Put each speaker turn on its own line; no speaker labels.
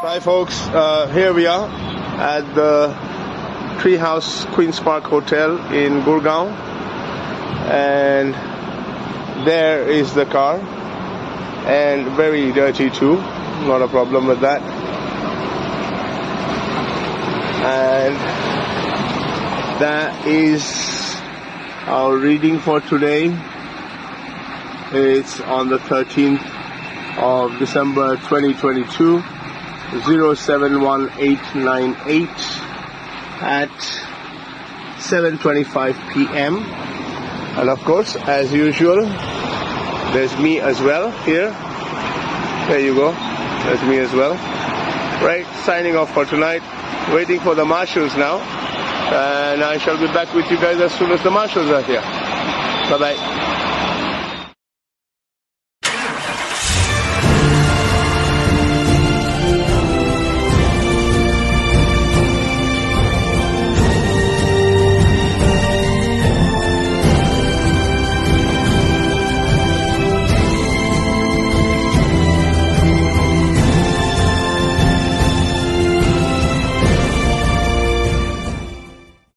Hi folks, here we are at the Treehouse Queen's Park Hotel in Gurgaon, and there is the car, and very dirty too, not a problem with that. And that is our reading for today. It's on the 13th of December 2022, 071898 at 7:25 p.m. And of course, as usual, there's me as well here. There you go, there's me as well. Right, signing off for tonight, waiting for the marshals now, and I shall be back with you guys as soon as the marshals are here. Bye bye.